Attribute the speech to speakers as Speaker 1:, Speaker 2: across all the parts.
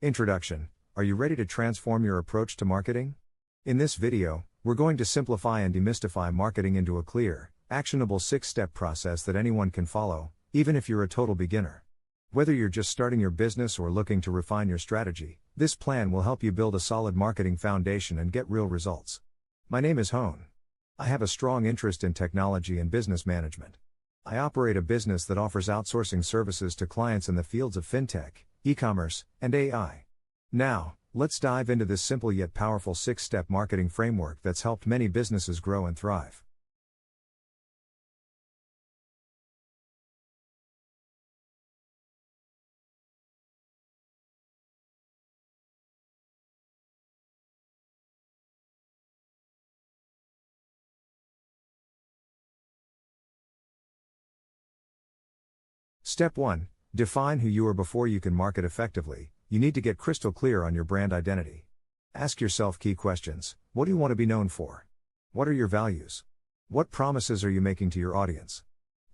Speaker 1: Introduction. Are you ready to transform your approach to marketing? In this video, we're going to simplify and demystify marketing into a clear, actionable 6-step process that anyone can follow, even if you're a total beginner. Whether you're just starting your business or looking to refine your strategy, this plan will help you build a solid marketing foundation and get real results. My name is Hone. I have a strong interest in technology and business management. I operate a business that offers outsourcing services to clients in the fields of fintech, e-commerce, and AI. Now, let's dive into this simple yet powerful 6-step marketing framework that's helped many businesses grow and thrive. Step 1. Define who you are. Before you can market effectively, you need to get crystal clear on your brand identity. Ask yourself key questions. What do you want to be known for? What are your values? What promises are you making to your audience?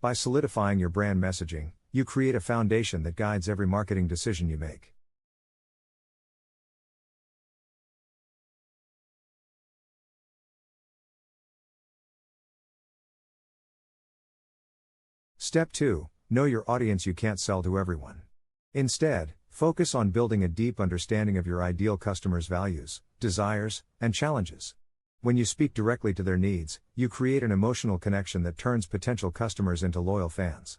Speaker 1: By solidifying your brand messaging, you create a foundation that guides every marketing decision you make. Step 2. Know your audience. You can't sell to everyone. Instead, focus on building a deep understanding of your ideal customer's values, desires, and challenges. When you speak directly to their needs, you create an emotional connection that turns potential customers into loyal fans.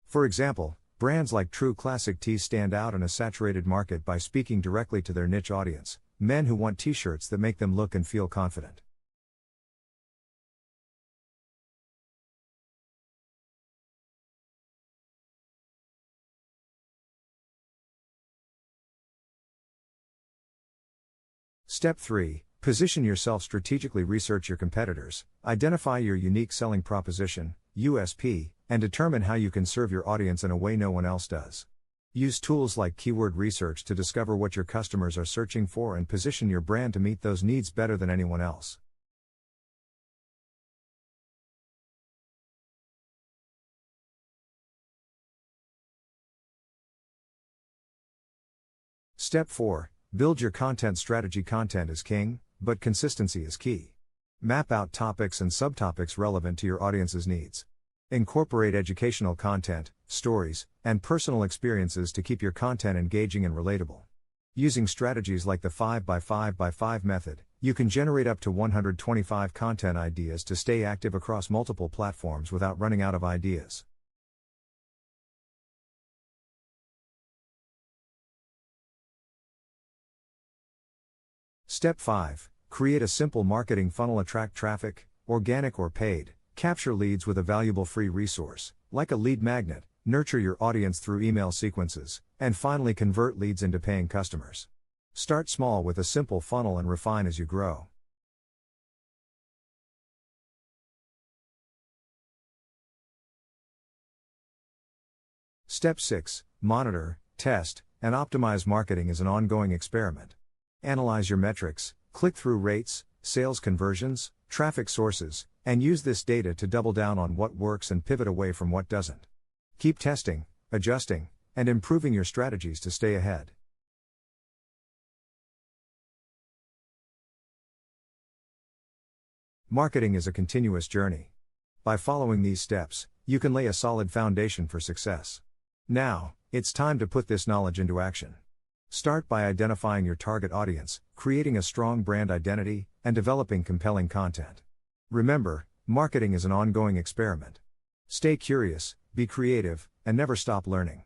Speaker 1: For example, brands like True Classic Tees stand out in a saturated market by speaking directly to their niche audience, men who want t-shirts that make them look and feel confident. Step 3. Position yourself strategically. Research your competitors, identify your unique selling proposition, USP, and determine how you can serve your audience in a way no one else does. Use tools like keyword research to discover what your customers are searching for and position your brand to meet those needs better than anyone else. Step 4. Build your content strategy. Content is king, but consistency is key. Map out topics and subtopics relevant to your audience's needs. Incorporate educational content, stories, and personal experiences to keep your content engaging and relatable. Using strategies like the 5x5x5 method, you can generate up to 125 content ideas to stay active across multiple platforms without running out of ideas. Step 5. Create a simple marketing funnel. Attract traffic, organic or paid, capture leads with a valuable free resource, like a lead magnet, nurture your audience through email sequences, and finally convert leads into paying customers. Start small with a simple funnel and refine as you grow. Step 6. Monitor, test, and optimize. Marketing is an ongoing experiment. Analyze your metrics, click-through rates, sales conversions, traffic sources, and use this data to double down on what works and pivot away from what doesn't. Keep testing, adjusting, and improving your strategies to stay ahead. Marketing is a continuous journey. By following these steps, you can lay a solid foundation for success. Now, it's time to put this knowledge into action. Start by identifying your target audience, creating a strong brand identity, and developing compelling content. Remember, marketing is an ongoing experiment. Stay curious, be creative, and never stop learning.